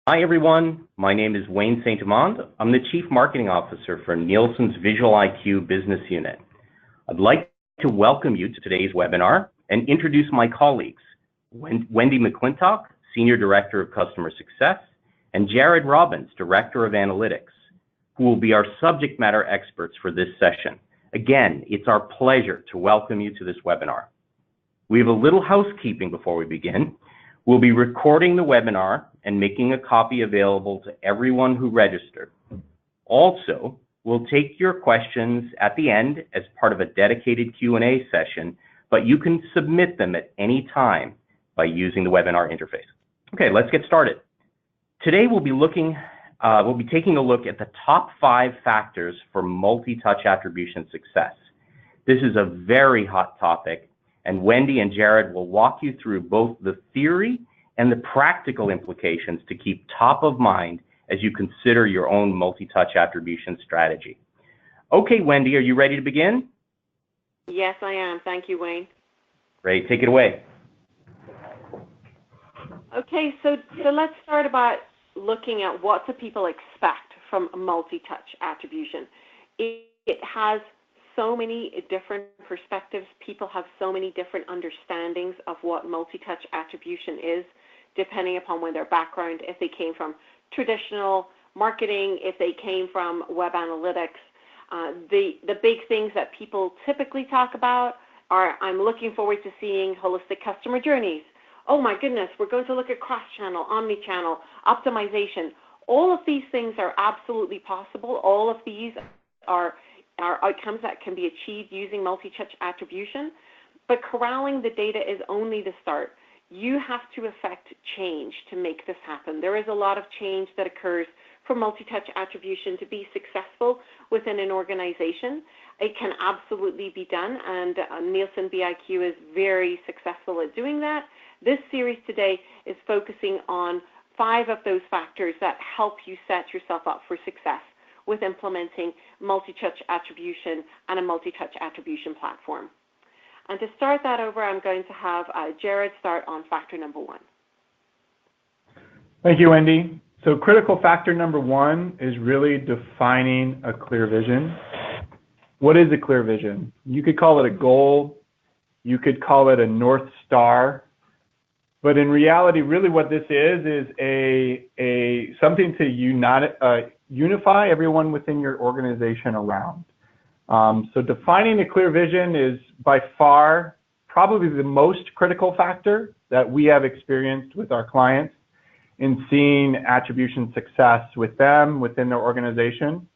Hi everyone, my name is Wayne Saint-Amand. I'm the Chief Marketing Officer for Nielsen's Visual IQ business unit. I'd like to welcome you to today's webinar and introduce my colleagues, Wendy McClintock, Senior Director of Customer Success, and Jared Robbins, Director of Analytics, who will be our subject matter experts for this session. Again, it's our pleasure to welcome you to this webinar. We have a little housekeeping before we begin. We'll be recording the webinar and making a copy available to everyone who registered. Also, we'll take your questions at the end as part of a dedicated Q&A session, but you can submit them at any time by using the webinar interface. Okay, let's get started. Today we'll be taking a look at the top 5 factors for multi-touch attribution success. This is a very hot topic, and Wendy and Jared will walk you through both the theory and the practical implications to keep top of mind as you consider your own multi-touch attribution strategy. Okay, Wendy, are you ready to begin? Yes, I am. Thank you, Wayne. Great, take it away. Okay, so let's start about looking at what do people expect from multi-touch attribution. It has so many different perspectives. People have so many different understandings of what multi-touch attribution is, depending upon their background, if they came from traditional marketing, if they came from web analytics. The big things that people typically talk about are, I'm looking forward to seeing holistic customer journeys. Oh my goodness, we're going to look at cross-channel, omni-channel, optimization. All of these things are absolutely possible. All of these are outcomes that can be achieved using multi-touch attribution, but corralling the data is only the start. You have to affect change to make this happen. There is a lot of change that occurs for multi-touch attribution to be successful within an organization. It can absolutely be done, and Nielsen VIQ is very successful at doing that. This series today is focusing on 5 of those factors that help you set yourself up for success with implementing multi-touch attribution and a multi-touch attribution platform. And to start that over, I'm going to have Jared start on factor number 1. Thank you, Wendy. So critical factor number 1 is really defining a clear vision. What is a clear vision? You could call it a goal. You could call it a North Star. But in reality, really what this is something to unify everyone within your organization around. So defining a clear vision is by far probably the most critical factor that we have experienced with our clients in seeing attribution success with them, within their organization,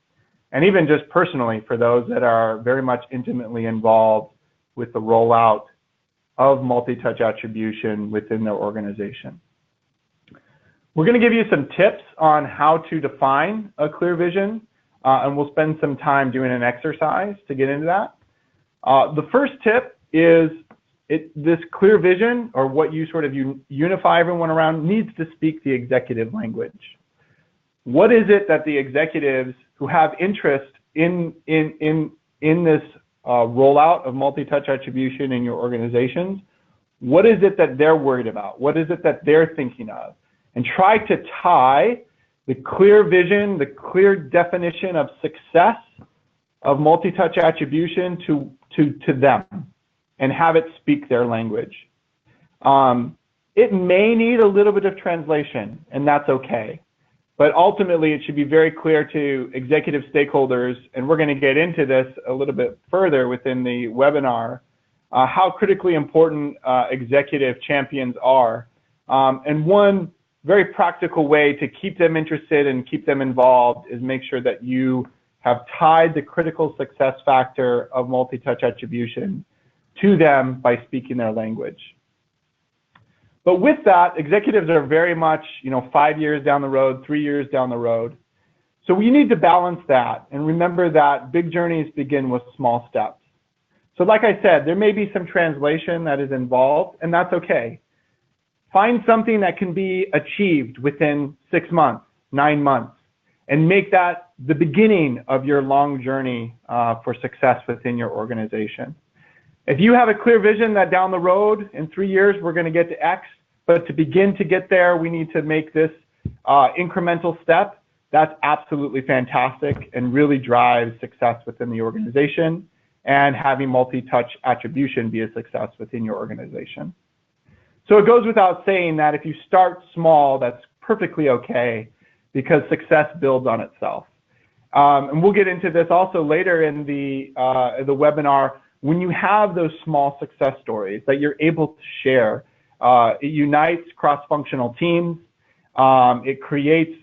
and even just personally for those that are very much intimately involved with the rollout of multi-touch attribution within their organization. We're going to give you some tips on how to define a clear vision, and we'll spend some time doing an exercise to get into that. The first tip is this clear vision, or what you sort of unify everyone around, needs to speak the executive language. What is it that the executives who have interest in this rollout of multi-touch attribution in your organizations, what is it that they're worried about? What is it that they're thinking of? And try to tie the clear vision, the clear definition of success of multi-touch attribution to them and have it speak their language. It may need a little bit of translation, and that's okay. But ultimately, it should be very clear to executive stakeholders, and we're going to get into this a little bit further within the webinar, how critically important executive champions are. And one very practical way to keep them interested and keep them involved is make sure that you have tied the critical success factor of multi-touch attribution to them by speaking their language. But with that, executives are very much, 5 years down the road, 3 years down the road. So we need to balance that and remember that big journeys begin with small steps. So like I said, there may be some translation that is involved, and that's okay. Find something that can be achieved within 6 months, 9 months, and make that the beginning of your long journey for success within your organization. If you have a clear vision that down the road in 3 years we're going to get to X, but to begin to get there, we need to make this incremental step, that's absolutely fantastic and really drives success within the organization, and having multi-touch attribution be a success within your organization. So it goes without saying that if you start small, that's perfectly okay, because success builds on itself. And we'll get into this also later in the webinar. When you have those small success stories that you're able to share, it unites cross-functional teams. It creates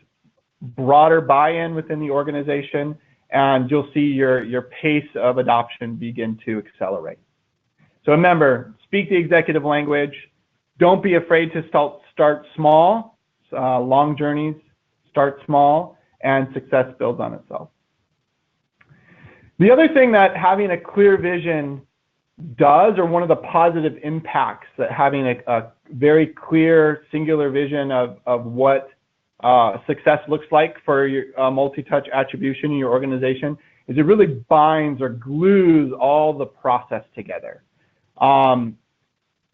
broader buy-in within the organization, and you'll see your pace of adoption begin to accelerate. So remember, speak the executive language. Don't be afraid to start small. Long journeys start small, and success builds on itself. The other thing that having a clear vision does, or one of the positive impacts that having a very clear, singular vision of what success looks like for your multi-touch attribution in your organization, is it really binds or glues all the process together.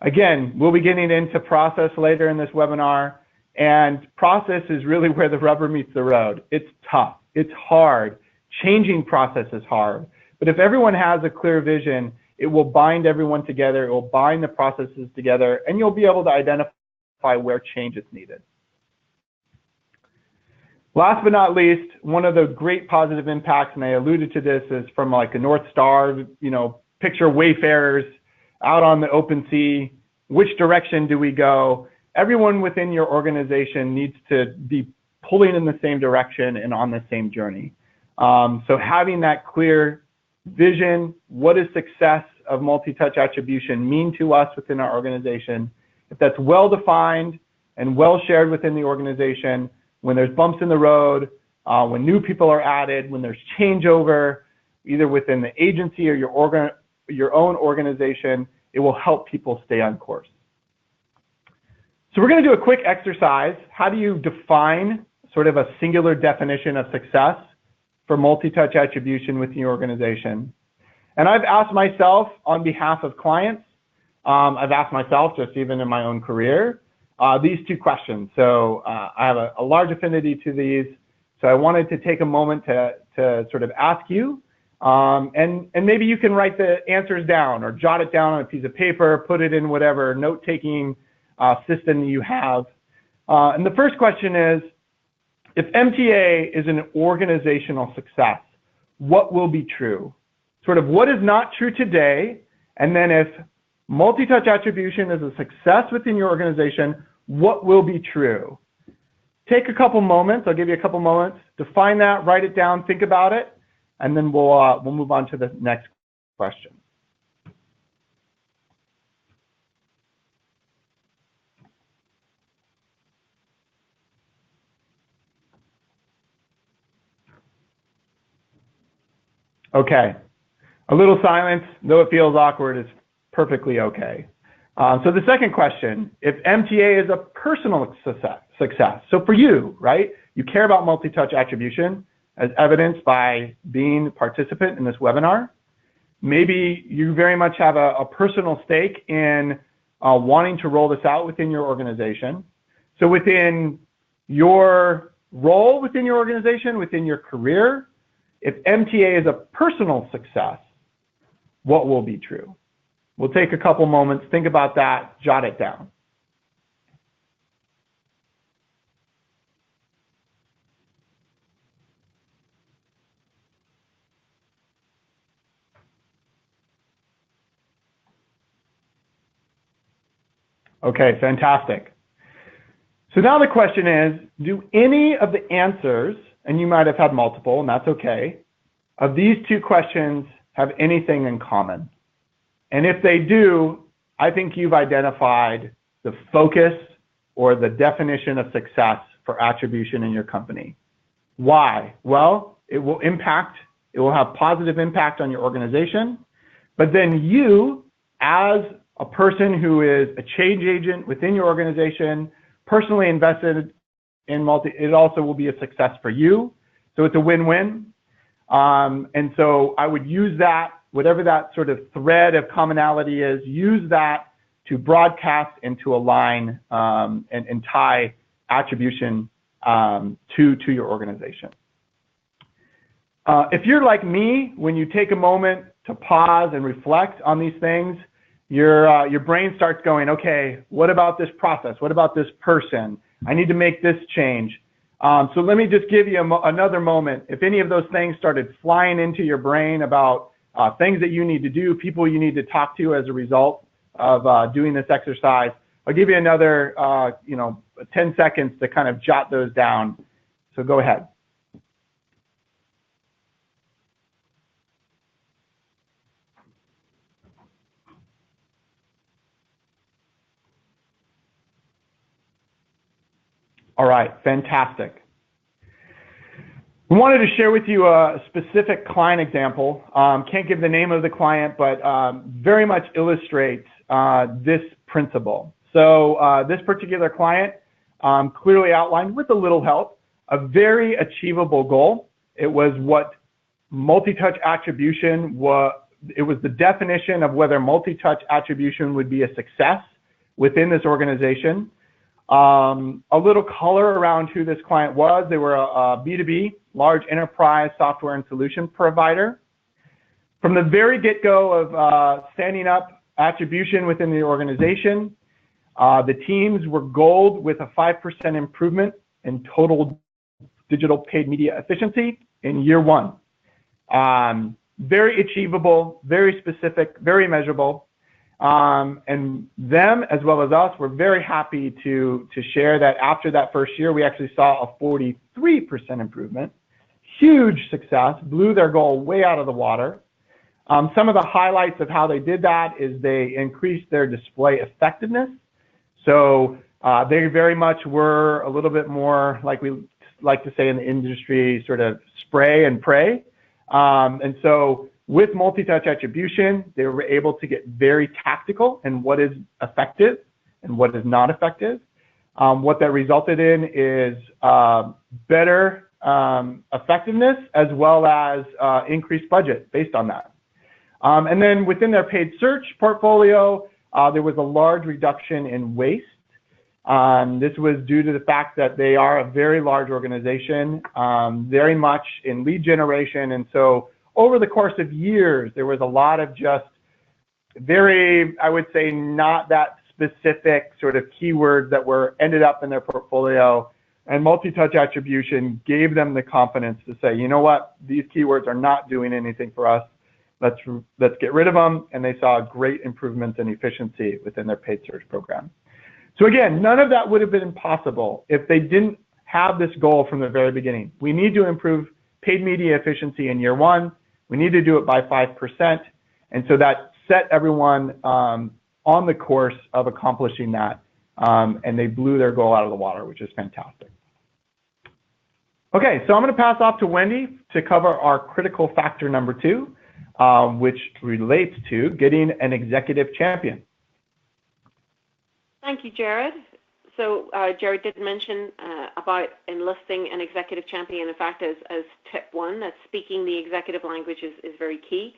Again, we'll be getting into process later in this webinar, and process is really where the rubber meets the road. It's tough, it's hard, changing process is hard, but if everyone has a clear vision, it will bind everyone together, it will bind the processes together, and you'll be able to identify where change is needed. Last but not least, one of the great positive impacts, and I alluded to this, is from like a North Star, picture wayfarers out on the open sea. Which direction do we go? Everyone within your organization needs to be pulling in the same direction and on the same journey. So having that clear vision, what does success of multi-touch attribution mean to us within our organization? If that's well defined and well shared within the organization, when there's bumps in the road, when new people are added, when there's changeover, either within the agency or your own organization, it will help people stay on course. So we're going to do a quick exercise. How do you define sort of a singular definition of success for multi-touch attribution within your organization? And I've asked myself on behalf of clients, I've asked myself just even in my own career, these two questions. So I have a large affinity to these. So I wanted to take a moment to sort of ask you, and maybe you can write the answers down or jot it down on a piece of paper, put it in whatever note-taking system you have. And the first question is, if MTA is an organizational success, what will be true? Sort of what is not true today, and then if multi-touch attribution is a success within your organization, what will be true? Take a couple moments, I'll give you a couple moments, define that, write it down, think about it, and then we'll move on to the next question. Okay, a little silence, though it feels awkward, is perfectly okay. So the second question, if MTA is a personal success, so for you, right, you care about multi-touch attribution as evidenced by being a participant in this webinar. Maybe you very much have a personal stake in wanting to roll this out within your organization. So within your role within your organization, within your career, if MTA is a personal success, what will be true? We'll take a couple moments, think about that, jot it down. Okay, fantastic. So now the question is, do any of the answers, and you might have had multiple, and that's okay, of these two questions have anything in common? And if they do, I think you've identified the focus or the definition of success for attribution in your company. Why? Well, it will have positive impact on your organization, but then you, as a person who is a change agent within your organization, personally invested in it also will be a success for you. So it's a win-win. And so I would use that, whatever that sort of thread of commonality is, use that to broadcast and to align and tie attribution to your organization. If you're like me, when you take a moment to pause and reflect on these things, your brain starts going, okay, what about this process? What about this person? I need to make this change. So let me just give you another moment. If any of those things started flying into your brain about things that you need to do, people you need to talk to as a result of doing this exercise, I'll give you another 10 seconds to kind of jot those down. So go ahead. All right, fantastic. I wanted to share with you a specific client example. Can't give the name of the client, but very much illustrates this principle. So this particular client clearly outlined, with a little help, a very achievable goal. It was what multi-touch attribution was. It was the definition of whether multi-touch attribution would be a success within this organization. A little color around who this client was. They were a B2B, large enterprise software and solution provider. From the very get-go of standing up attribution within the organization, the teams were goaled with a 5% improvement in total digital paid media efficiency in year one. Very achievable, very specific, very measurable. And them, as well as us, were very happy to share that after that first year, we actually saw a 43% improvement. Huge success, blew their goal way out of the water. Some of the highlights of how they did that is they increased their display effectiveness. So they very much were a little bit more, like we like to say in the industry, sort of spray and pray. And so with multi-touch attribution, they were able to get very tactical in what is effective and what is not effective. What that resulted in is better effectiveness as well as increased budget based on that. And then within their paid search portfolio, there was a large reduction in waste. This was due to the fact that they are a very large organization, very much in lead generation. And so over the course of years, there was a lot of just very, I would say, not that specific sort of keywords that were ended up in their portfolio. And multi-touch attribution gave them the confidence to say, you know what, these keywords are not doing anything for us. Let's get rid of them. And they saw great improvements in efficiency within their paid search program. So again, none of that would have been possible if they didn't have this goal from the very beginning. We need to improve paid media efficiency in year one. We need to do it by 5%. And so that set everyone on the course of accomplishing that. And they blew their goal out of the water, which is fantastic. Okay, so I'm going to pass off to Wendy to cover our critical factor number 2, which relates to getting an executive champion. Thank you, Jared. So Jared did mention about enlisting an executive champion. In fact, as tip 1, that speaking the executive language is very key.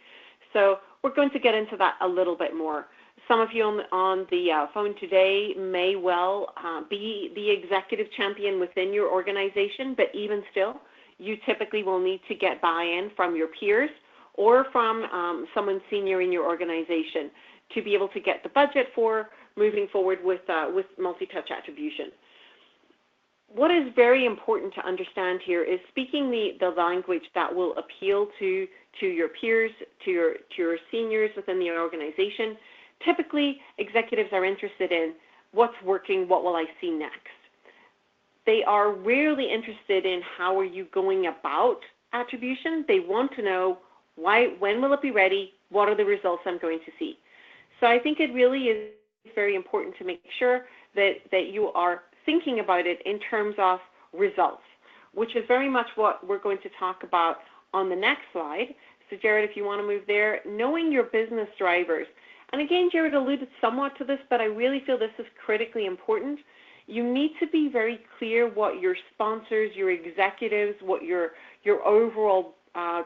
So we're going to get into that a little bit more. Some of you on the phone today may well be the executive champion within your organization, but even still, you typically will need to get buy-in from your peers or from someone senior in your organization to be able to get the budget for moving forward with multi-touch attribution. What is very important to understand here is speaking the language that will appeal to your peers, to your seniors within the organization. Typically, executives are interested in what's working, what will I see next. They are rarely interested in how are you going about attribution. They want to know when will it be ready, what are the results I'm going to see. So I think it really is very important to make sure that you are thinking about it in terms of results, which is very much what we're going to talk about on the next slide. So Jared, if you want to move there, knowing your business drivers. And again, Jared alluded somewhat to this, but I really feel this is critically important. You need to be very clear what your sponsors, your executives, what your overall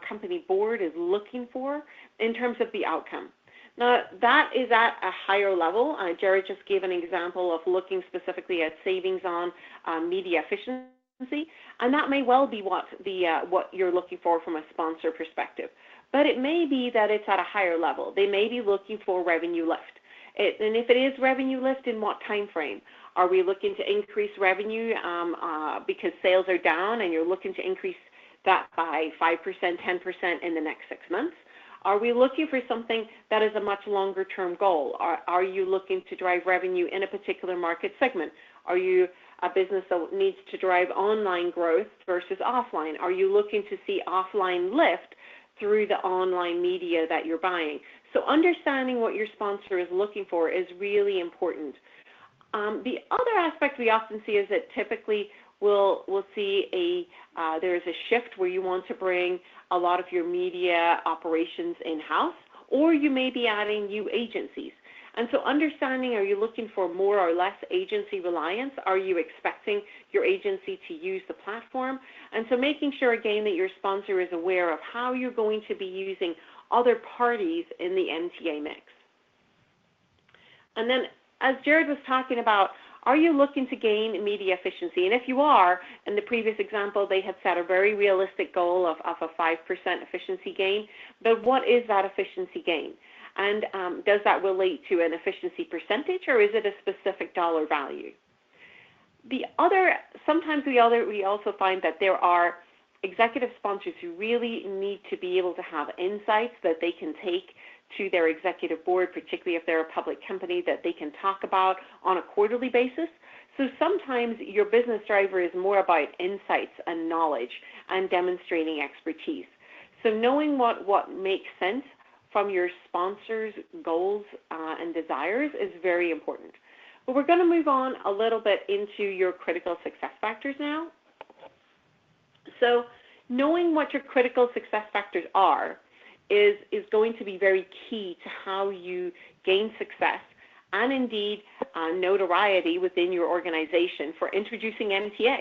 company board is looking for in terms of the outcome. Now, that is at a higher level. Jared just gave an example of looking specifically at savings on media efficiency. and that may well be what you're looking for from a sponsor perspective. But it may be that it's at a higher level. They may be looking for revenue lift. And if it is revenue lift, in what time frame? Are we looking to increase revenue because sales are down and you're looking to increase that by 5%, 10% in the next 6 months? Are we looking for something that is a much longer term goal? Are you looking to drive revenue in a particular market segment? Are you a business that needs to drive online growth versus offline? Are you looking to see offline lift through the online media that you're buying? So understanding what your sponsor is looking for is really important. The other aspect we often see is that typically we'll see there is a shift where you want to bring a lot of your media operations in-house, or you may be adding new agencies. And so understanding, are you looking for more or less agency reliance? Are you expecting your agency to use the platform? And so making sure, again, that your sponsor is aware of how you're going to be using other parties in the MTA mix. And then, as Jared was talking about, are you looking to gain media efficiency? And if you are, in the previous example, they had set a very realistic goal of a 5% efficiency gain. But what is that efficiency gain? And does that relate to an efficiency percentage, or is it a specific dollar value? Sometimes we also find that there are executive sponsors who really need to be able to have insights that they can take to their executive board, particularly if they're a public company, that they can talk about on a quarterly basis. So sometimes your business driver is more about insights and knowledge and demonstrating expertise. So knowing what makes sense from your sponsor's goals and desires is very important. But we're going to move on a little bit into your critical success factors now. So knowing what your critical success factors are is going to be very key to how you gain success and indeed notoriety within your organization for introducing MTA.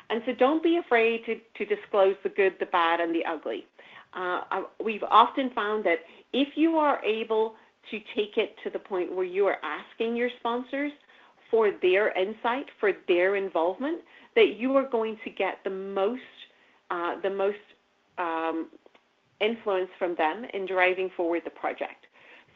And so don't be afraid to disclose the good, the bad, and the ugly. We've often found that if you are able to take it to the point where you are asking your sponsors for their insight, for their involvement, that you are going to get the most influence from them in driving forward the project.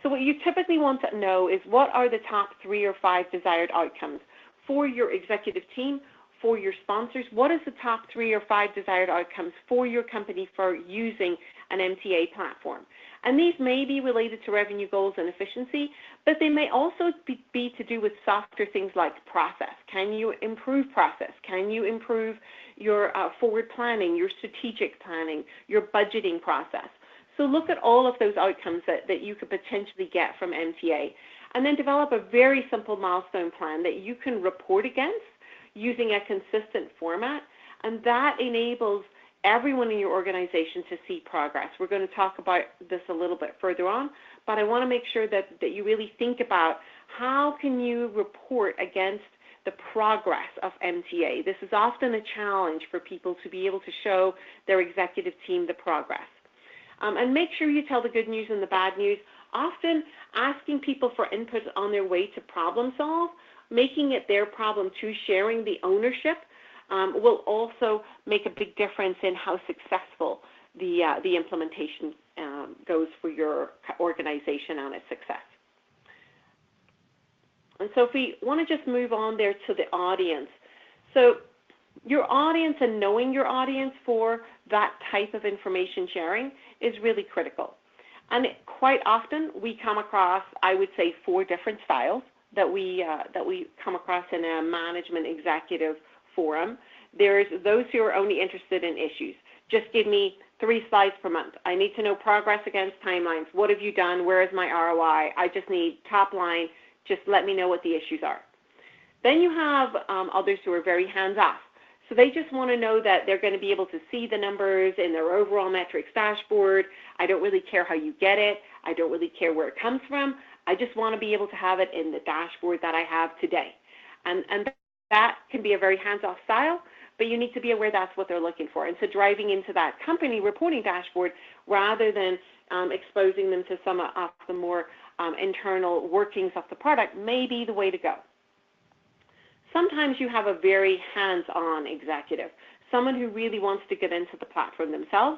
So what you typically want to know is what are the top 3 or 5 desired outcomes for your executive team, for your sponsors. What is the top 3 or 5 desired outcomes for your company for using an MTA platform? And these may be related to revenue goals and efficiency, but they may also be to do with softer things like process. Can you improve process? Can you improve your forward planning, your strategic planning, your budgeting process? So look at all of those outcomes that you could potentially get from MTA, and then develop a very simple milestone plan that you can report against using a consistent format, and that enables everyone in your organization to see progress. We're going to talk about this a little bit further on, but I want to make sure that you really think about how can you report against the progress of MTA. This is often a challenge for people to be able to show their executive team the progress. And make sure you tell the good news and the bad news. Often asking people for input on their way to problem solve, making it their problem too, sharing the ownership, will also make a big difference in how successful the implementation goes for your organization and its success. And so if we want to just move on there to the audience. So your audience and knowing your audience for that type of information sharing is really critical. And quite often we come across, I would say, 4 different styles that we come across in a management executive forum. There's those who are only interested in issues. Just give me 3 slides per month. I need to know progress against timelines. What have you done? Where is my ROI? I just need top line. Just let me know what the issues are. Then you have others who are very hands-off. So they just want to know that they're going to be able to see the numbers in their overall metrics dashboard. I don't really care how you get it. I don't really care where it comes from. I just want to be able to have it in the dashboard that I have today. And that can be a very hands-off style, but you need to be aware that's what they're looking for. And so driving into that company reporting dashboard rather than exposing them to some of the more internal workings of the product may be the way to go. Sometimes you have a very hands-on executive, someone who really wants to get into the platform themselves.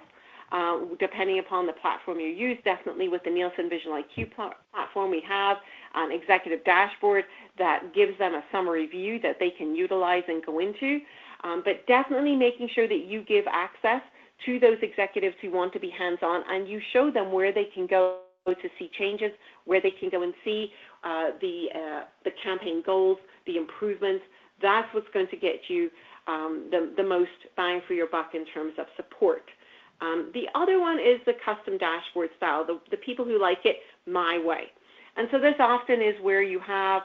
Depending upon the platform you use, definitely with the Nielsen Visual IQ platform, we have an executive dashboard that gives them a summary view that they can utilize and go into. But definitely making sure that you give access to those executives who want to be hands-on, and you show them where they can go to see changes, where they can go and see the campaign goals, the improvements. That's what's going to get you the most bang for your buck in terms of support. The other one is the custom dashboard style, the people who like it my way. And so this often is where you have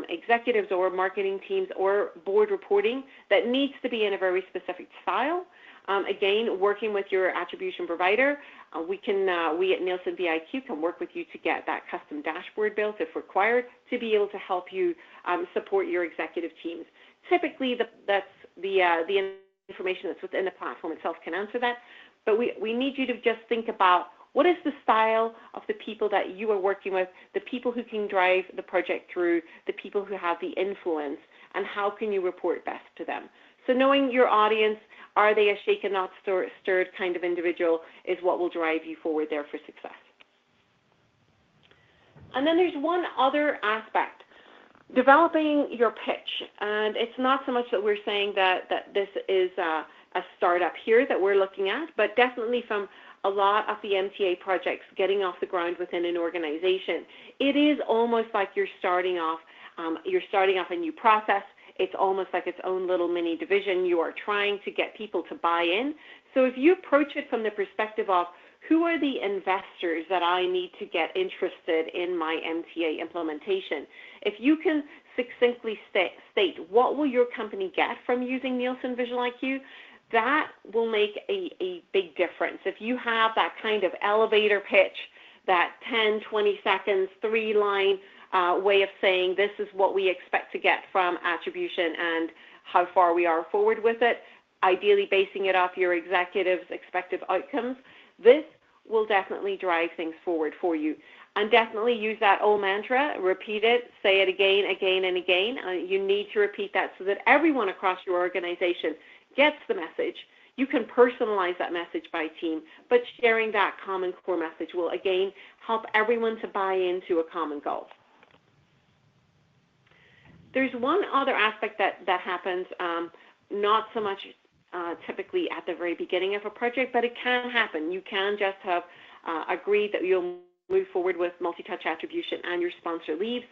executives or marketing teams or board reporting that needs to be in a very specific style. Again, working with your attribution provider, we at Nielsen VIQ can work with you to get that custom dashboard built if required to be able to help you support your executive teams. Typically, that's the information that's within the platform itself can answer that, but we need you to just think about what is the style of the people that you are working with, the people who can drive the project through, the people who have the influence, and how can you report best to them. So knowing your audience, are they a shaken not stirred kind of individual, is what will drive you forward there for success. And then there's one other aspect, developing your pitch. And it's not so much that we're saying that this is a startup here that we're looking at, but definitely from a lot of the MTA projects getting off the ground within an organization, it is almost like you're starting off a new process. It's almost like its own little mini division. You are trying to get people to buy in. So if you approach it from the perspective of who are the investors that I need to get interested in my MTA implementation, if you can succinctly state what will your company get from using Nielsen Visual IQ, that will make a big difference. If you have that kind of elevator pitch, that 10, 20 seconds, 3-line way of saying this is what we expect to get from attribution and how far we are forward with it, ideally basing it off your executives' expected outcomes, this will definitely drive things forward for you. And definitely use that old mantra, repeat it, say it again, again, and again. You need to repeat that so that everyone across your organization gets the message. You can personalize that message by team, but sharing that common core message will, again, help everyone to buy into a common goal. There's one other aspect that happens, not so much typically at the very beginning of a project, but it can happen. You can just have agreed that you'll move forward with multi-touch attribution and your sponsor leaves.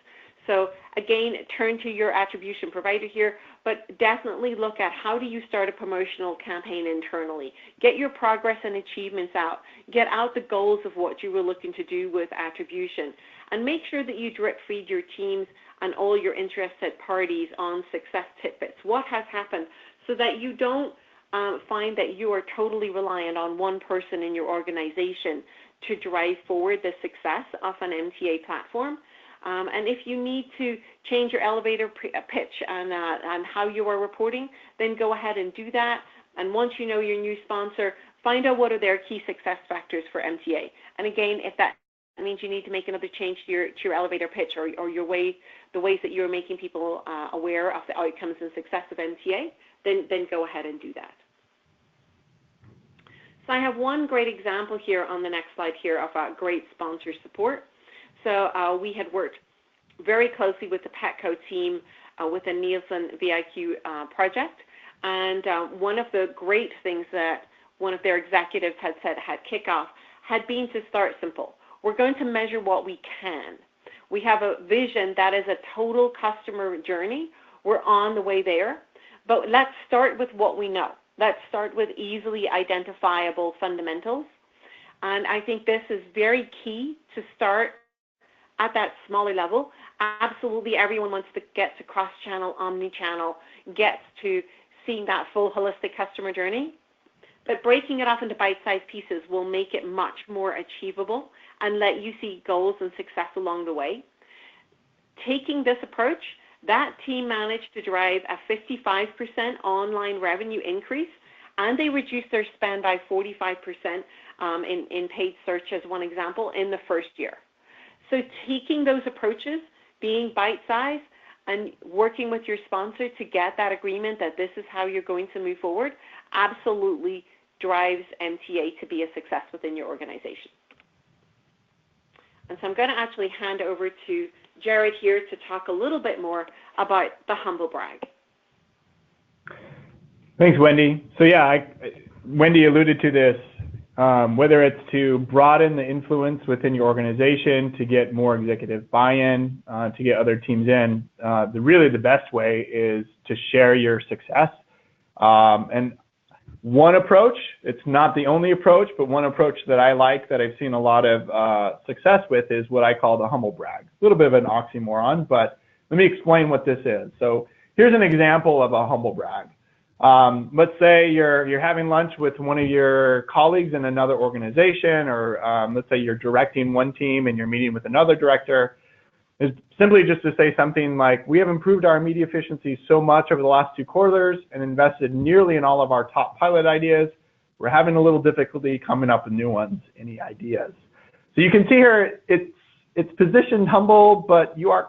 So again, turn to your attribution provider here, but definitely look at how do you start a promotional campaign internally. Get your progress and achievements out. Get out the goals of what you were looking to do with attribution. And make sure that you drip feed your teams and all your interested parties on success tidbits. What has happened, so that you don't find that you are totally reliant on one person in your organization to drive forward the success of an MTA platform. And if you need to change your elevator pitch and how you are reporting, then go ahead and do that. And once you know your new sponsor, find out what are their key success factors for MTA. And again, if that means you need to make another change to your elevator pitch or the ways that you're making people aware of the outcomes and success of MTA, then go ahead and do that. So I have one great example here on the next slide here of great sponsor support. So we had worked very closely with the Petco team with the Nielsen VIQ project. And one of the great things that one of their executives had said had kickoff had been to start simple. We're going to measure what we can. We have a vision that is a total customer journey. We're on the way there. But let's start with what we know. Let's start with easily identifiable fundamentals. And I think this is very key to start at that smaller level. Absolutely everyone wants to get to cross-channel, omni-channel, gets to seeing that full holistic customer journey. But breaking it off into bite-sized pieces will make it much more achievable and let you see goals and success along the way. Taking this approach, that team managed to drive a 55% online revenue increase, and they reduced their spend by 45% in paid search as one example in the first year. So taking those approaches, being bite-sized, and working with your sponsor to get that agreement that this is how you're going to move forward absolutely drives MTA to be a success within your organization. And so I'm going to actually hand over to Jared here to talk a little bit more about the humble brag. Thanks, Wendy. So yeah, Wendy alluded to this, whether it's to broaden the influence within your organization, to get more executive buy-in, to get other teams in, really the best way is to share your success. And one approach, it's not the only approach, but one approach that I like, that I've seen a lot of success with, is what I call the humble brag. A little bit of an oxymoron, but let me explain what this is. So here's an example of a humble brag. Let's say you're having lunch with one of your colleagues in another organization, or let's say you're directing one team and you're meeting with another director. It's simply just to say something like, we have improved our media efficiency so much over the last 2 quarters and invested nearly in all of our top pilot ideas. We're having a little difficulty coming up with new ones. Any ideas? So you can see here, it's positioned humble, but you're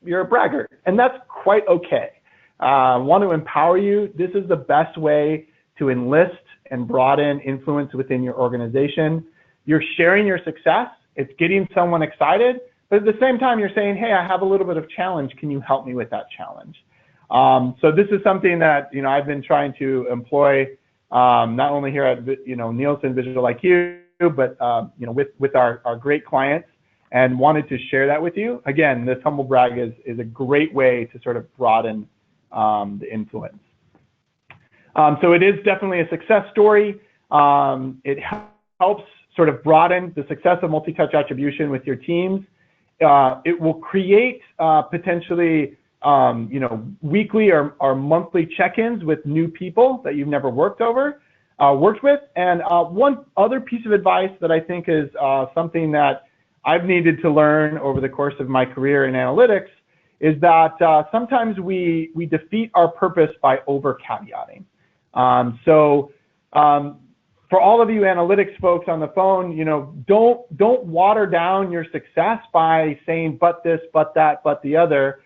a braggart, and that's quite okay. I want to empower you. This is the best way to enlist and broaden influence within your organization. You're sharing your success. It's getting someone excited, but at the same time, you're saying, hey, I have a little bit of challenge. Can you help me with that challenge? So this is something that, I've been trying to employ, not only here at, Nielsen Visual IQ, but, with our great clients, and wanted to share that with you. Again, this humble brag is a great way to sort of broaden the influence. So it is definitely a success story. It helps sort of broaden the success of multi-touch attribution with your teams. It will create potentially, weekly or monthly check-ins with new people that you've never worked with. And one other piece of advice that I think is something that I've needed to learn over the course of my career in analytics is that sometimes we defeat our purpose by over-caveating. For all of you analytics folks on the phone, don't water down your success by saying, but this, but that, but the other.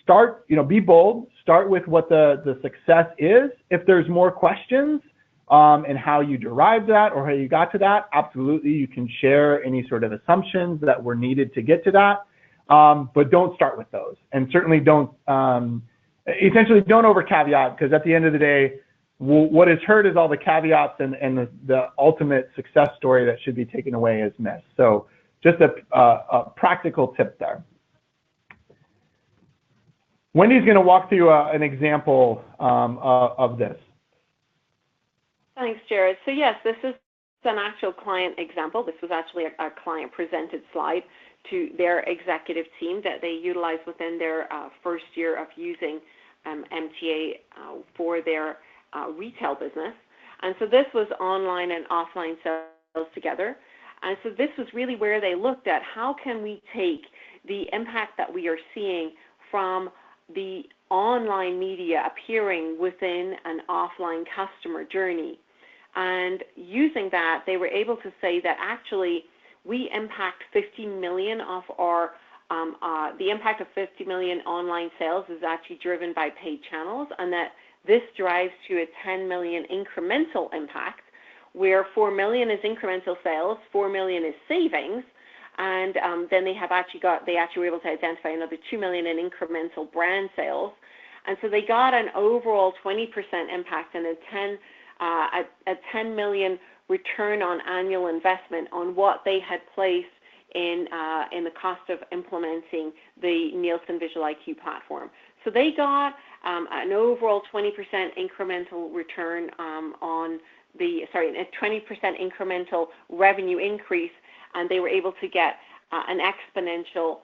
Start, be bold. Start with what the success is. If there's more questions and how you derived that or how you got to that, absolutely, you can share any sort of assumptions that were needed to get to that. But don't start with those, and certainly don't, essentially don't over caveat, because at the end of the day, what is heard is all the caveats, and the ultimate success story that should be taken away is missed. So just a practical tip there. Wendy's going to walk through an example of this. Thanks, Jared. So yes, this is an actual client example. This was actually a client presented slide to their executive team that they utilized within their first year of using MTA for their retail business. And so this was online and offline sales together. And so this was really where they looked at how can we take the impact that we are seeing from the online media appearing within an offline customer journey. And using that, they were able to say that actually we impact 50 million of our, the impact of 50 million online sales is actually driven by paid channels, and that this drives to a 10 million incremental impact, where 4 million is incremental sales, 4 million is savings, and then they actually were able to identify another 2 million in incremental brand sales. And so they got an overall 20% impact and a 10 million return on annual investment on what they had placed in the cost of implementing the Nielsen Visual IQ platform. So they got an overall 20% incremental return a 20% incremental revenue increase, and they were able to get an exponential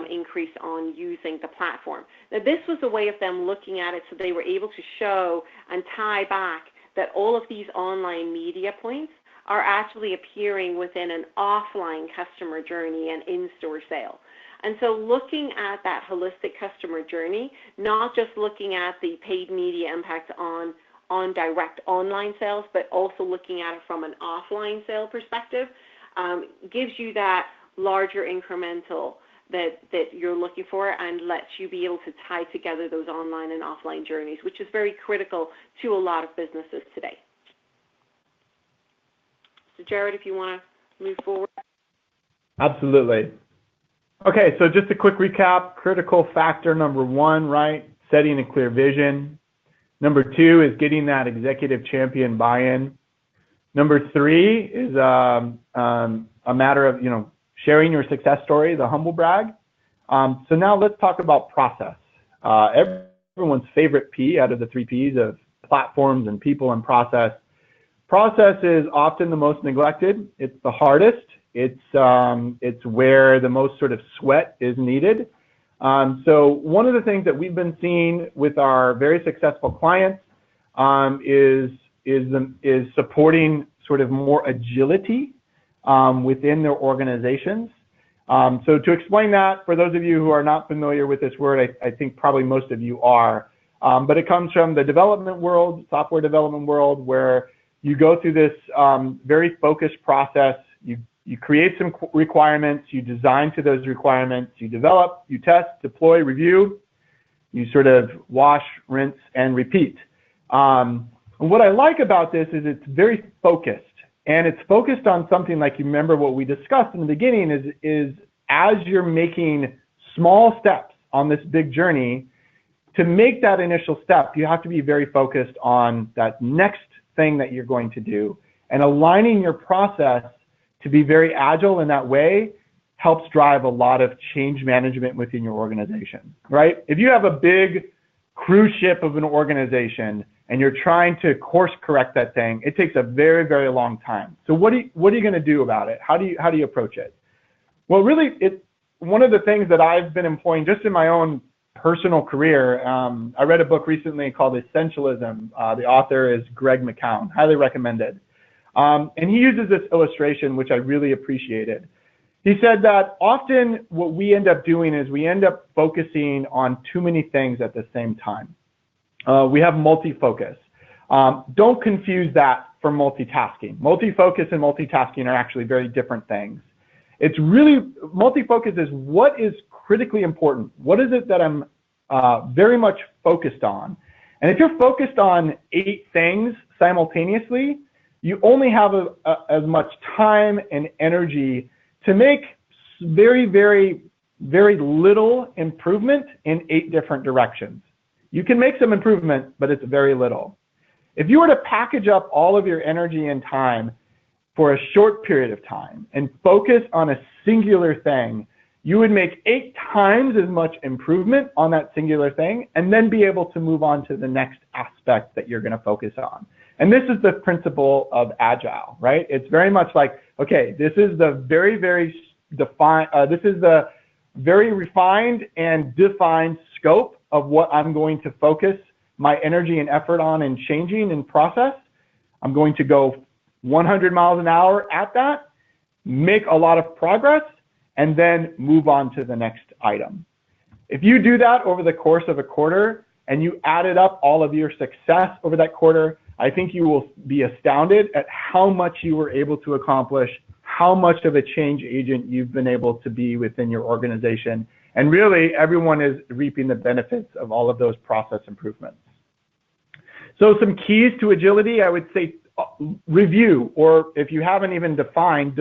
increase on using the platform. Now, this was a way of them looking at it, so they were able to show and tie back that all of these online media points are actually appearing within an offline customer journey and in-store sale. And so looking at that holistic customer journey, not just looking at the paid media impact on direct online sales, but also looking at it from an offline sale perspective, gives you that larger incremental that you're looking for, and lets you be able to tie together those online and offline journeys, which is very critical to a lot of businesses today. So Jared, if you want to move forward. Absolutely. Okay, so just a quick recap. Critical factor number 1, right? Setting a clear vision. Number 2 is getting that executive champion buy-in. Number 3 is a matter of, sharing your success story, the humble brag. So now let's talk about process. Everyone's favorite P out of the 3 Ps of platforms and people and process. Process is often the most neglected. It's the hardest. It's where the most sort of sweat is needed. So one of the things that we've been seeing with our very successful clients is supporting sort of more agility within their organizations. So to explain that, for those of you who are not familiar with this word, I think probably most of you are, but it comes from the development world, software development world, where you go through this very focused process. You create some requirements, you design to those requirements, you develop, you test, deploy, review, you sort of wash, rinse, and repeat. And what I like about this is it's very focused. And it's focused on something like, you remember what we discussed in the beginning is as you're making small steps on this big journey, to make that initial step, you have to be very focused on that next thing that you're going to do. And aligning your process to be very agile in that way helps drive a lot of change management within your organization, right? If you have a big cruise ship of an organization and you're trying to course correct that thing, it takes a very, very long time. So what are you going to do about it? How do you approach it? Well, really, one of the things that I've been employing just in my own personal career, I read a book recently called Essentialism. The author is Greg McCown, highly recommended. And he uses this illustration, which I really appreciated. He said that often what we end up doing is we end up focusing on too many things at the same time. We have multi-focus. Don't confuse that for multitasking. Multi-focus and multitasking are actually very different things. It's really, multi-focus is what is critically important. What is it that I'm very much focused on? And if you're focused on 8 things simultaneously, you only have as much time and energy to make very, very, very little improvement in 8 different directions. You can make some improvement, but it's very little. If you were to package up all of your energy and time for a short period of time and focus on a singular thing, you would make 8 times as much improvement on that singular thing and then be able to move on to the next aspect that you're going to focus on. And this is the principle of Agile, right? It's very much like, okay, this is the very, very defined, this is the very refined and defined scope of what I'm going to focus my energy and effort on and changing in process. I'm going to go 100 miles an hour at that, make a lot of progress, and then move on to the next item. If you do that over the course of a quarter and you added up all of your success over that quarter, I think you will be astounded at how much you were able to accomplish, how much of a change agent you've been able to be within your organization. And really, everyone is reaping the benefits of all of those process improvements. So some keys to agility, I would say review, or if you haven't even define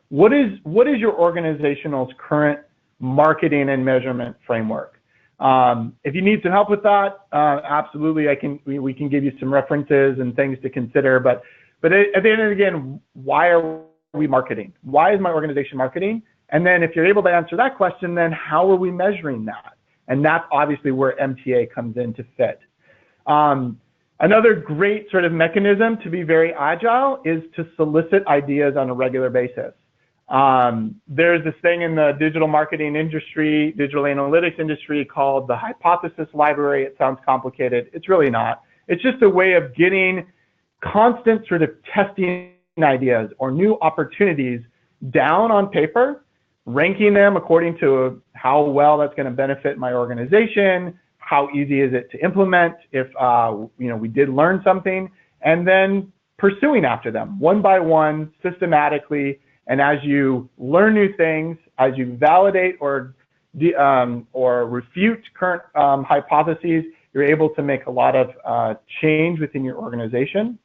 what is your organizational's current marketing and measurement framework. If you need some help with that, absolutely, we can give you some references and things to consider. But at the end of the day, why are we marketing? Why is my organization marketing? And then if you're able to answer that question, then how are we measuring that? And that's obviously where MTA comes in to fit. Another great sort of mechanism to be very agile is to solicit ideas on a regular basis. There's this thing in the digital marketing industry, digital analytics industry called the hypothesis library. It sounds complicated. It's really not. It's just a way of getting constant sort of testing ideas or new opportunities down on paper, ranking them according to how well that's going to benefit my organization, how easy is it to implement if we did learn something, and then pursuing after them one by one, systematically, And as you learn new things, as you validate or refute current hypotheses, you're able to make a lot of change within your organization.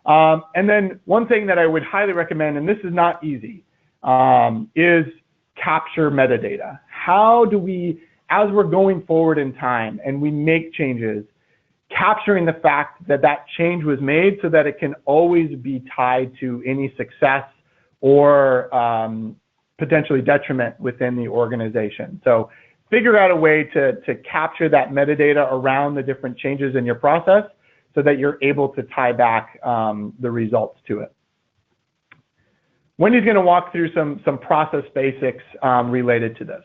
And then one thing that I would highly recommend, and this is not easy, is capture metadata. How do we, as we're going forward in time and we make changes, capturing the fact that that change was made so that it can always be tied to any success or potentially detriment within the organization. So figure out a way to capture that metadata around the different changes in your process so that you're able to tie back the results to it. Wendy's going to walk through some process basics related to this.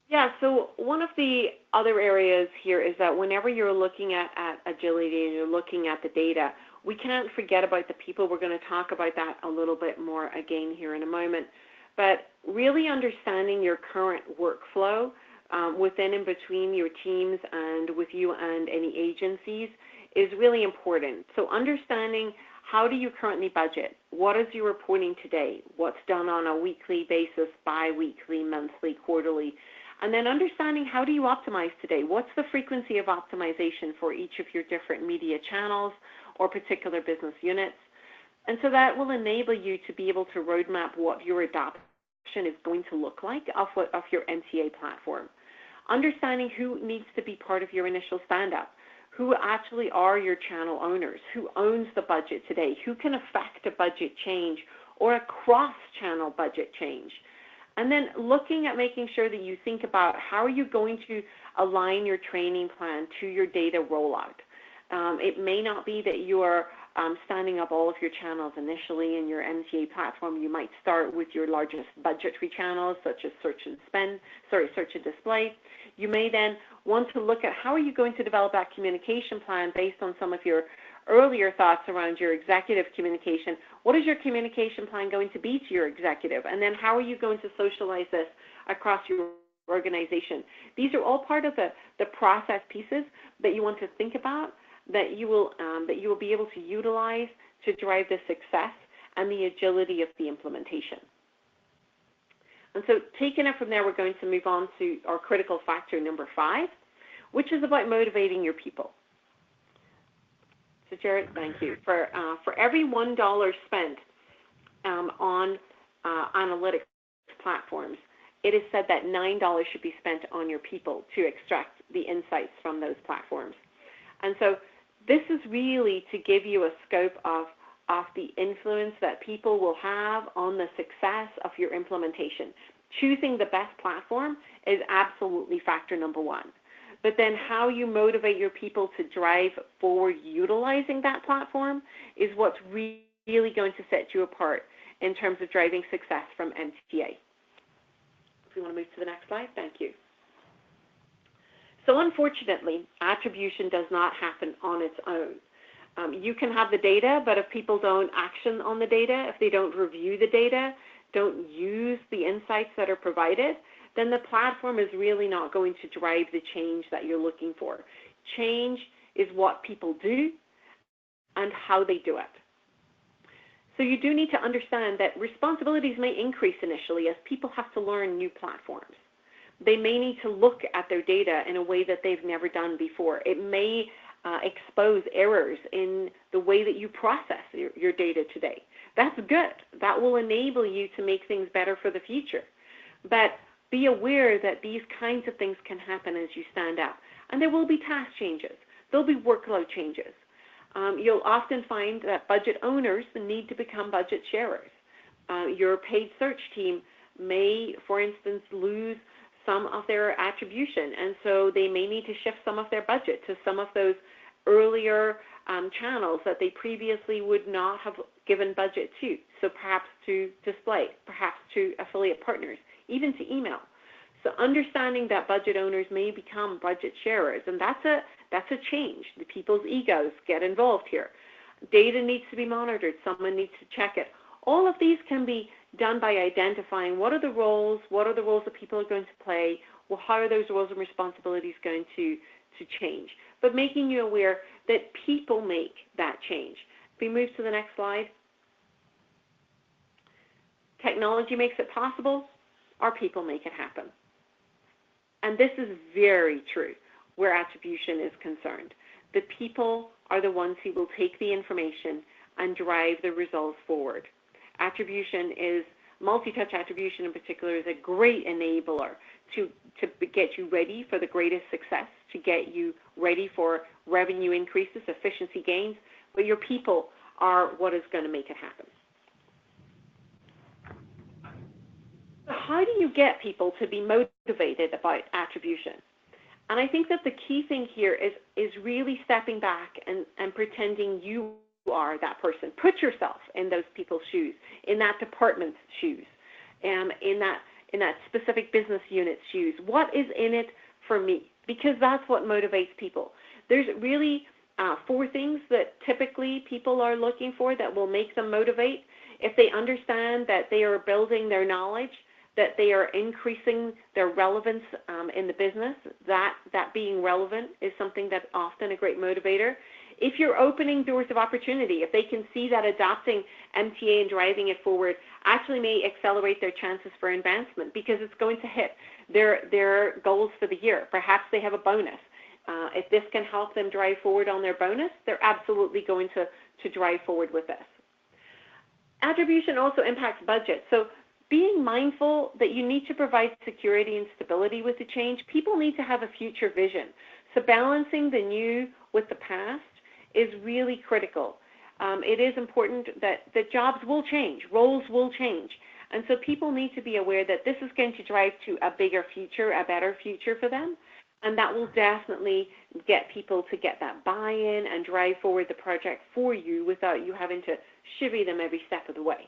Yeah, so one of the other areas here is that whenever you're looking at agility and you're looking at the data, we can't forget about the people. We're going to talk about that a little bit more again here in a moment. But really understanding your current workflow within and between your teams and with you and any agencies is really important. So understanding how do you currently budget? What is your reporting today? What's done on a weekly basis, bi-weekly, monthly, quarterly? And then understanding how do you optimize today? What's the frequency of optimization for each of your different media channels or particular business units? And so that will enable you to be able to roadmap what your adoption is going to look like of your MTA platform. Understanding who needs to be part of your initial stand-up, who actually are your channel owners, who owns the budget today, who can affect a budget change or a cross-channel budget change. And then looking at making sure that you think about how are you going to align your training plan to your data rollout. It may not be that you are standing up all of your channels initially in your MTA platform. You might start with your largest budgetary channels, such as search and display. You may then want to look at how are you going to develop that communication plan based on some of your earlier thoughts around your executive communication. What is your communication plan going to be to your executive? And then how are you going to socialize this across your organization? These are all part of the process pieces that you want to think about, that you will be able to utilize to drive the success and the agility of the implementation. And so taking it from there, we're going to move on to our critical factor number 5, which is about motivating your people. So Jared, thank you. For every $1 spent on analytics platforms, it is said that $9 should be spent on your people to extract the insights from those platforms. And so this is really to give you a scope of the influence that people will have on the success of your implementation. Choosing the best platform is absolutely factor number 1. But then how you motivate your people to drive forward utilizing that platform is what's really going to set you apart in terms of driving success from MTA. If you want to move to the next slide, thank you. So unfortunately, attribution does not happen on its own. You can have the data, but if people don't action on the data, if they don't review the data, don't use the insights that are provided, then the platform is really not going to drive the change that you're looking for. Change is what people do and how they do it. So you do need to understand that responsibilities may increase initially as people have to learn new platforms. They may need to look at their data in a way that they've never done before. It may expose errors in the way that you process your data today. That's good. That will enable you to make things better for the future. But be aware that these kinds of things can happen as you stand up. And there will be task changes. There'll be workload changes. You'll often find that budget owners need to become budget sharers. Your paid search team may, for instance, lose some of their attribution, and so they may need to shift some of their budget to some of those earlier channels that they previously would not have given budget to. So perhaps to display, perhaps to affiliate partners, even to email. So understanding that budget owners may become budget sharers, and that's a change. The people's egos get involved here. Data needs to be monitored. Someone needs to check it. All of these can be done by identifying what are the roles that people are going to play, well, how are those roles and responsibilities going to change, but making you aware that people make that change. If we move to the next slide. technology makes it possible, our people make it happen. And this is very true where attribution is concerned. The people are the ones who will take the information and drive the results forward. Multi-touch attribution in particular is a great enabler to get you ready for the greatest success, to get you ready for revenue increases, efficiency gains, but your people are what is going to make it happen. So how do you get people to be motivated about attribution? And I think that the key thing here is really stepping back and pretending you are that person. Put yourself in those people's shoes, in that department's shoes, in that specific business unit's shoes. What is in it for me? Because that's what motivates people. There's really 4 things that typically people are looking for that will make them motivate. If they understand that they are building their knowledge, that they are increasing their relevance in the business, that being relevant is something that's often a great motivator. If you're opening doors of opportunity, if they can see that adopting MTA and driving it forward actually may accelerate their chances for advancement because it's going to hit their goals for the year. Perhaps they have a bonus. If this can help them drive forward on their bonus, they're absolutely going to drive forward with this. Attribution also impacts budget. So being mindful that you need to provide security and stability with the change, people need to have a future vision. So balancing the new with the past is really critical. It is important that jobs will change, roles will change. And so people need to be aware that this is going to drive to a bigger future, a better future for them. And that will definitely get people to get that buy-in and drive forward the project for you without you having to chivvy them every step of the way.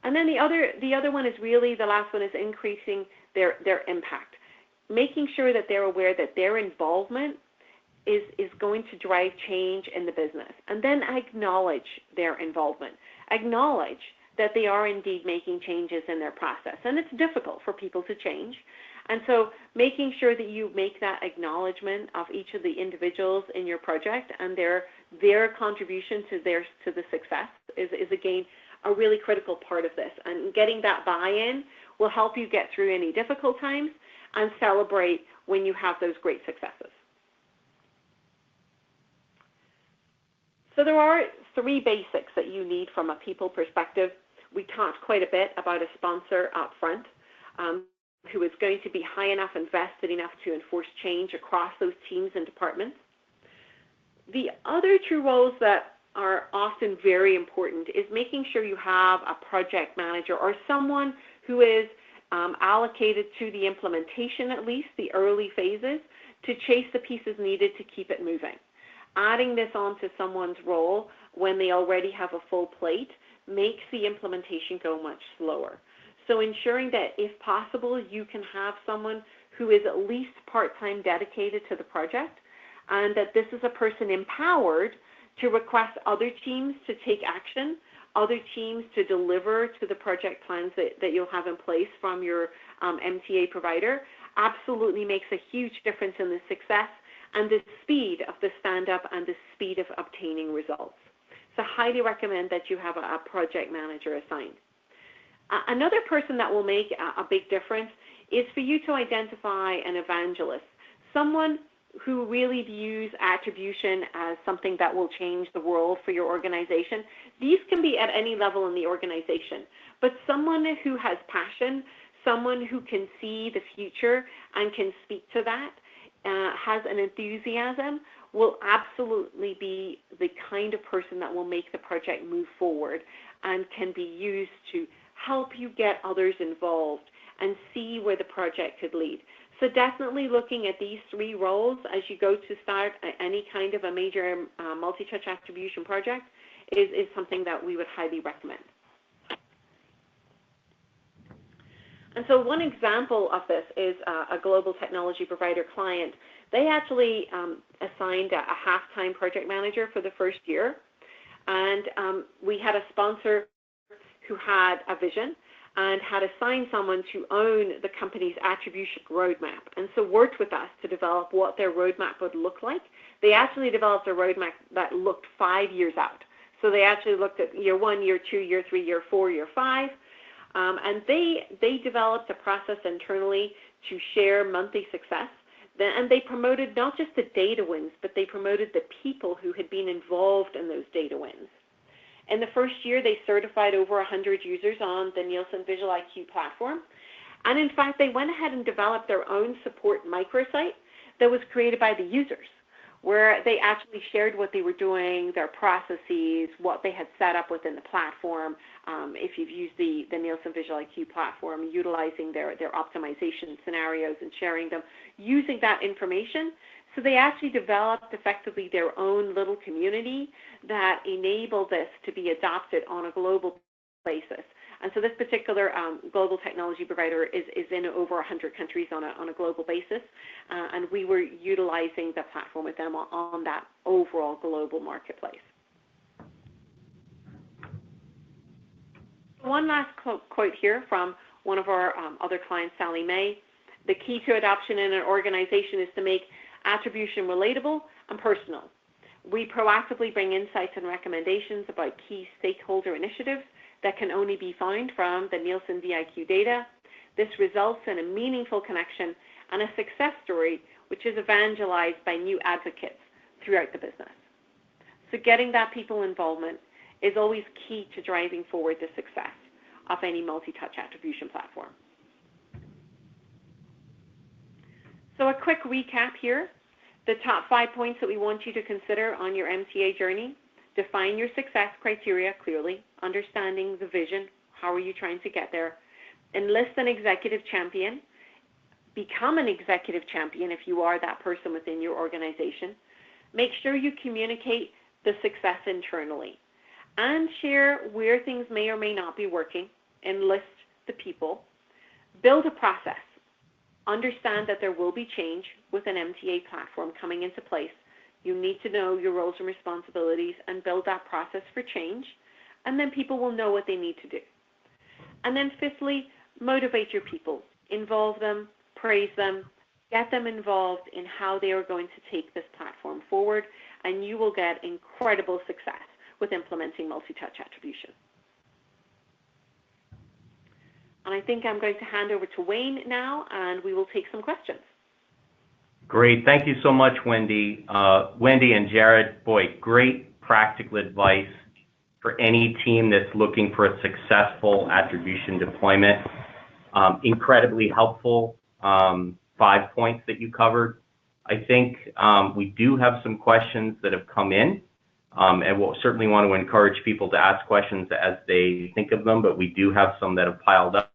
And then the other one is really, the last one is increasing their impact. Making sure that they're aware that their involvement is going to drive change in the business. And then acknowledge their involvement. Acknowledge that they are indeed making changes in their process. And it's difficult for people to change. And so making sure that you make that acknowledgement of each of the individuals in your project and their contribution to the success is again a really critical part of this. And getting that buy-in will help you get through any difficult times and celebrate when you have those great successes. So there are 3 basics that you need from a people perspective. We talked quite a bit about a sponsor up front who is going to be high enough and vested enough to enforce change across those teams and departments. The other 2 roles that are often very important is making sure you have a project manager or someone who is allocated to the implementation, at least the early phases, to chase the pieces needed to keep it moving. Adding this onto someone's role when they already have a full plate makes the implementation go much slower. So ensuring that if possible, you can have someone who is at least part-time dedicated to the project, and that this is a person empowered to request other teams to take action, other teams to deliver to the project plans that you'll have in place from your MTA provider, absolutely makes a huge difference in the success and the speed of the stand-up and the speed of obtaining results. So highly recommend that you have a project manager assigned. Another person that will make a big difference is for you to identify an evangelist, someone who really views attribution as something that will change the world for your organization. These can be at any level in the organization, but someone who has passion, someone who can see the future and can speak to that, has an enthusiasm, will absolutely be the kind of person that will make the project move forward and can be used to help you get others involved and see where the project could lead. So definitely looking at these 3 roles as you go to start any kind of a major multi-touch attribution project is something that we would highly recommend. And so one example of this is a global technology provider client. They actually assigned a half-time project manager for the first year. And we had a sponsor who had a vision and had assigned someone to own the company's attribution roadmap, and so worked with us to develop what their roadmap would look like. They actually developed a roadmap that looked 5 years out. So they actually looked at year 1, year 2, year 3, year 4, year 5, And they developed a process internally to share monthly success. And they promoted not just the data wins, but they promoted the people who had been involved in those data wins. In the first year, they certified over 100 users on the Nielsen Visual IQ platform. And in fact, they went ahead and developed their own support microsite that was created by the users, where they actually shared what they were doing, their processes, what they had set up within the platform. If you've used the Nielsen Visual IQ platform, utilizing their optimization scenarios and sharing them, using that information. So they actually developed effectively their own little community that enabled this to be adopted on a global basis. And so this particular global technology provider is in over 100 countries on a global basis, and we were utilizing the platform with them on that overall global marketplace. One last quote here from one of our other clients, Sally May. The key to adoption in an organization is to make attribution relatable and personal. We proactively bring insights and recommendations about key stakeholder initiatives that can only be found from the Nielsen VIQ data. This results in a meaningful connection and a success story which is evangelized by new advocates throughout the business. So getting that people involvement is always key to driving forward the success of any multi-touch attribution platform. So a quick recap here. The top 5 points that we want you to consider on your MTA journey. Define your success criteria clearly, understanding the vision, how are you trying to get there. Enlist an executive champion. Become an executive champion if you are that person within your organization. Make sure you communicate the success internally and share where things may or may not be working. Enlist the people. Build a process. Understand that there will be change with an MTA platform coming into place. You need to know your roles and responsibilities and build that process for change, and then people will know what they need to do. And then fifthly, motivate your people. Involve them, praise them, get them involved in how they are going to take this platform forward, and you will get incredible success with implementing multi-touch attribution. And I think I'm going to hand over to Wayne now, and we will take some questions. Great. Thank you so much, Wendy. Wendy and Jared, boy, great practical advice for any team that's looking for a successful attribution deployment. Incredibly helpful 5 points that you covered. I think we do have some questions that have come in, and we'll certainly want to encourage people to ask questions as they think of them, but we do have some that have piled up.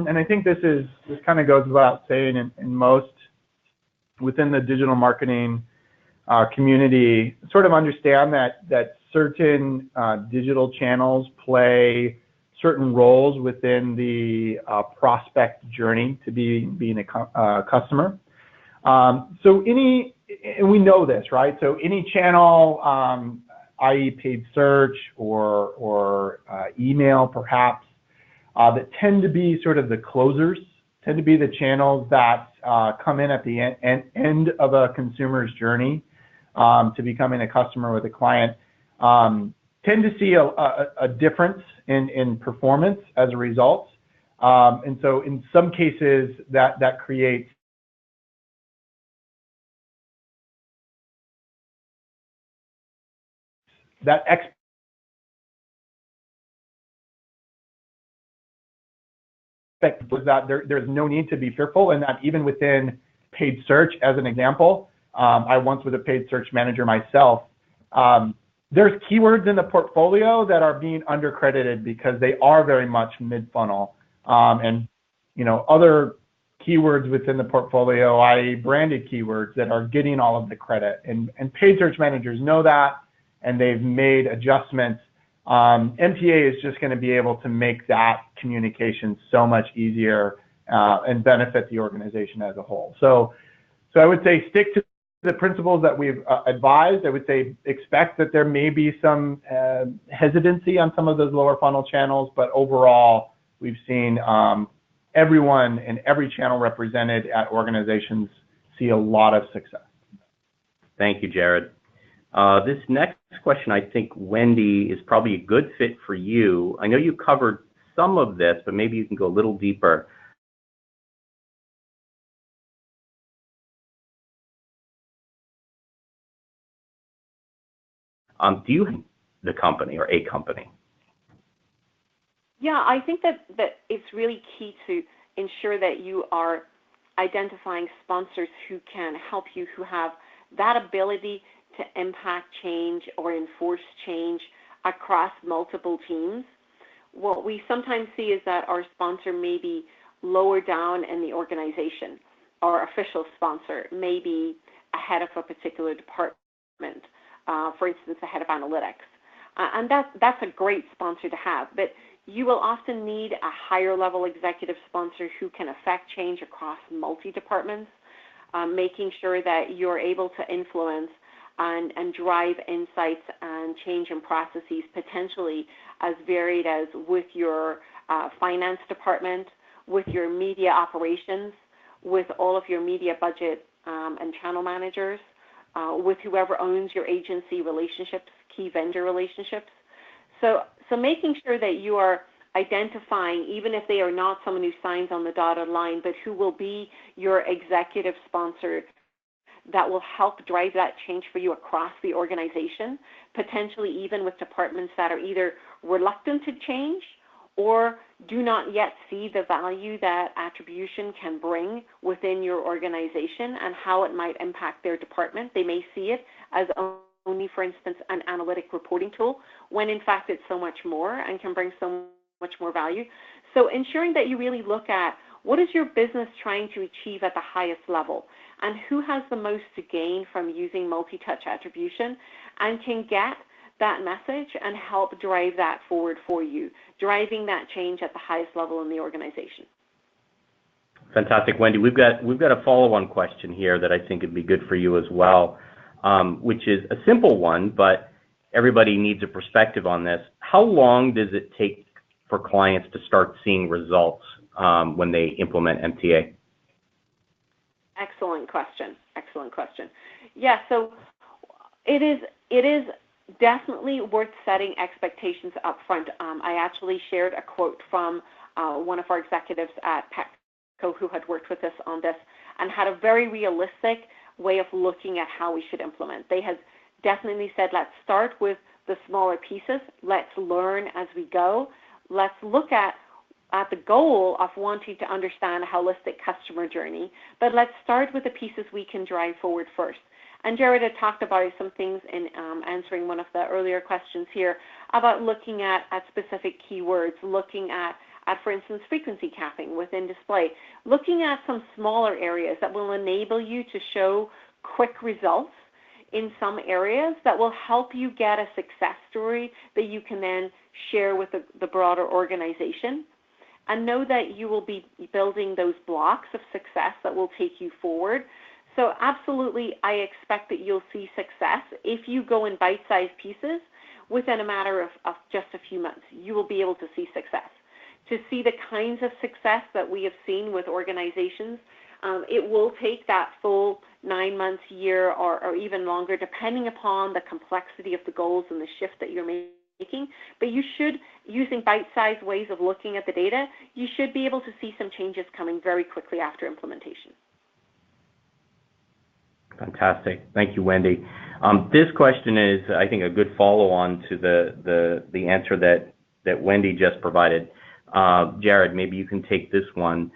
And I think this kind of goes without saying in most within the digital marketing community, sort of understand that certain digital channels play certain roles within the prospect journey to being a customer. So and we know this, right? So any channel, i.e. paid search or email perhaps, that tend to be sort of the closers, tend to be the channels that come in at the end of a consumer's journey to becoming a customer with a client, tend to see a difference in performance as a result. And so in some cases that creates that was that there's no need to be fearful, and that even within paid search, as an example, I once was a paid search manager myself. There's keywords in the portfolio that are being undercredited because they are very much mid-funnel, and other keywords within the portfolio, i.e. branded keywords, that are getting all of the credit. And paid search managers know that, and they've made adjustments MTA is just going to be able to make that communication so much easier and benefit the organization as a whole. So I would say stick to the principles that we've advised. I would say expect that there may be some hesitancy on some of those lower funnel channels, but overall, we've seen everyone in every channel represented at organizations see a lot of success. Thank you, Jared. This next question, I think, Wendy, is probably a good fit for you. I know you covered some of this, but maybe you can go a little deeper. Do you the company or a company? Yeah, I think that it's really key to ensure that you are identifying sponsors who can help you, who have that ability to impact change or enforce change across multiple teams. What we sometimes see is that our sponsor may be lower down in the organization. Our official sponsor may be ahead of a particular department, for instance, the head of analytics. And that's a great sponsor to have, but you will often need a higher level executive sponsor who can affect change across multi-departments, making sure that you're able to influence and drive insights and change in processes potentially as varied as with your finance department, with your media operations, with all of your media budget and channel managers, with whoever owns your agency relationships, key vendor relationships. So making sure that you are identifying, even if they are not someone who signs on the dotted line, but who will be your executive sponsor that will help drive that change for you across the organization, potentially even with departments that are either reluctant to change or do not yet see the value that attribution can bring within your organization and how it might impact their department. They may see it as only, for instance, an analytic reporting tool, when in fact it's so much more and can bring so much more value. So ensuring that you really look at what is your business trying to achieve at the highest level, and who has the most to gain from using multi-touch attribution and can get that message and help drive that forward for you, driving that change at the highest level in the organization. Fantastic, Wendy. We've got a follow-on question here that I think would be good for you as well, which is a simple one, but everybody needs a perspective on this. How long does it take for clients to start seeing results when they implement MTA? Excellent question. Excellent question. Yeah, so it is definitely worth setting expectations up front. I actually shared a quote from one of our executives at Petco who had worked with us on this and had a very realistic way of looking at how we should implement. They had definitely said, let's start with the smaller pieces. Let's learn as we go. Let's look at the goal of wanting to understand a holistic customer journey, but let's start with the pieces we can drive forward first. And Jared had talked about some things in answering one of the earlier questions here about looking at specific keywords, looking at, for instance, frequency capping within display, looking at some smaller areas that will enable you to show quick results in some areas that will help you get a success story that you can then share with the broader organization. And know that you will be building those blocks of success that will take you forward. So absolutely, I expect that you'll see success if you go in bite-sized pieces within a matter of just a few months. You will be able to see success. To see the kinds of success that we have seen with organizations, it will take that full 9 months, year, or even longer, depending upon the complexity of the goals and the shift that you're making. But you should, using bite-sized ways of looking at the data, you should be able to see some changes coming very quickly after implementation. Fantastic. Thank you, Wendy. This question is, I think, a good follow-on to the answer that Wendy just provided. Jared, maybe you can take this one,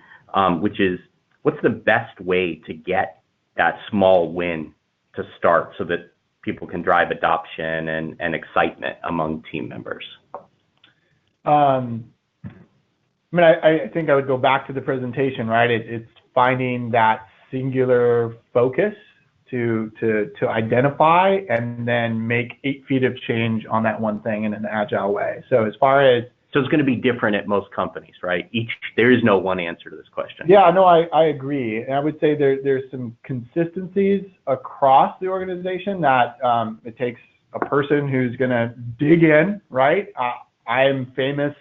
which is, what's the best way to get that small win to start so that people can drive adoption and excitement among team members? I think I would go back to the presentation, right? It's finding that singular focus to identify and then make 8 feet of change on that one thing in an agile way. So as far as So it's going to be different at most companies, right? There is no one answer to this question. Yeah, no, I agree. And I would say there's some consistencies across the organization that it takes a person who's going to dig in, right? I'm famous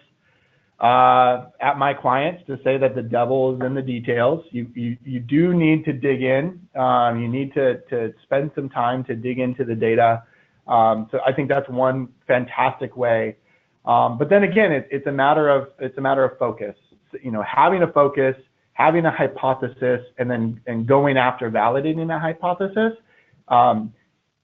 at my clients to say that the devil is in the details. You do need to dig in. You need to spend some time to dig into the data. So I think that's one fantastic way. But then again, it's a matter of focus. You know, having a focus, having a hypothesis, and going after validating that hypothesis.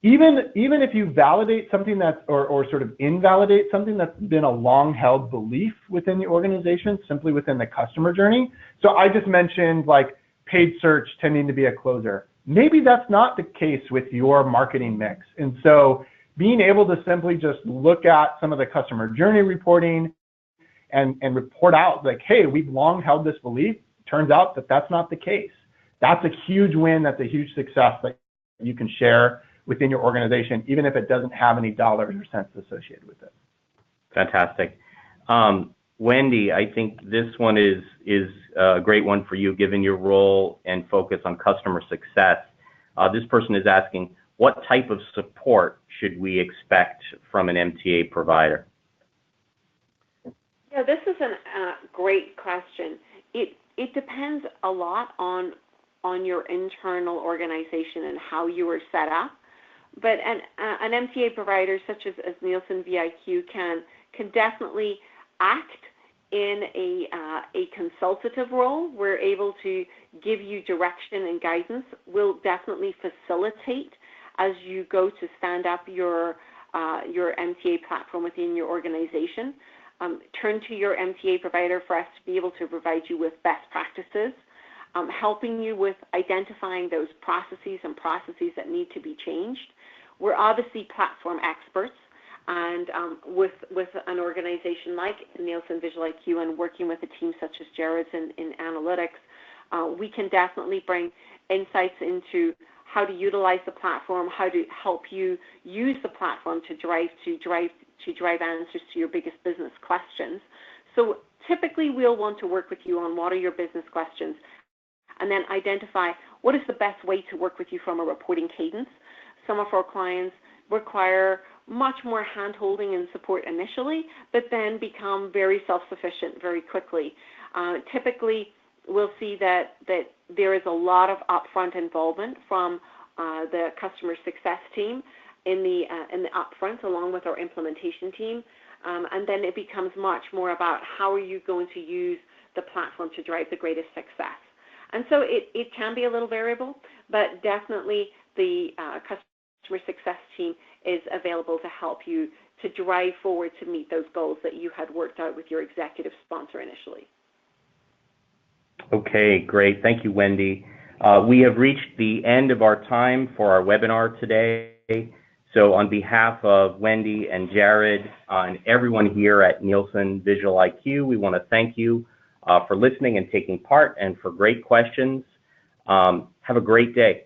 Even if you validate something or sort of invalidate something that's been a long-held belief within the organization, simply within the customer journey. So I just mentioned like paid search tending to be a closer. Maybe that's not the case with your marketing mix. And so being able to simply just look at some of the customer journey reporting and report out like, hey, we've long held this belief. Turns out that that's not the case. That's a huge win. That's a huge success that you can share within your organization, even if it doesn't have any dollars or cents associated with it. Fantastic. Wendy, I think this one is a great one for you, given your role and focus on customer success. This person is asking, what type of support should we expect from an MTA provider? Yeah, this is a great question. It depends a lot on your internal organization and how you are set up. But an MTA provider such as Nielsen VIQ can definitely act in a consultative role. We're able to give you direction and guidance. We'll definitely facilitate as you go to stand up your MTA platform within your organization. Turn to your MTA provider for us to be able to provide you with best practices, helping you with identifying those processes that need to be changed. We're obviously platform experts, and with an organization like Nielsen Visual IQ and working with a team such as Jared's in analytics, we can definitely bring insights into how to utilize the platform, how to help you use the platform to drive answers to your biggest business questions. So typically we'll want to work with you on what are your business questions, and then identify what is the best way to work with you from a reporting cadence. Some of our clients require much more hand-holding and support initially, but then become very self-sufficient very quickly. Typically, we'll see that there is a lot of upfront involvement from the customer success team in the upfront, along with our implementation team, and then it becomes much more about how are you going to use the platform to drive the greatest success. And so it can be a little variable, but definitely the customer success team is available to help you to drive forward to meet those goals that you had worked out with your executive sponsor initially. Okay, great. Thank you, Wendy. We have reached the end of our time for our webinar today. So on behalf of Wendy and Jared and everyone here at Nielsen Visual IQ, we want to thank you for listening and taking part and for great questions. Have a great day.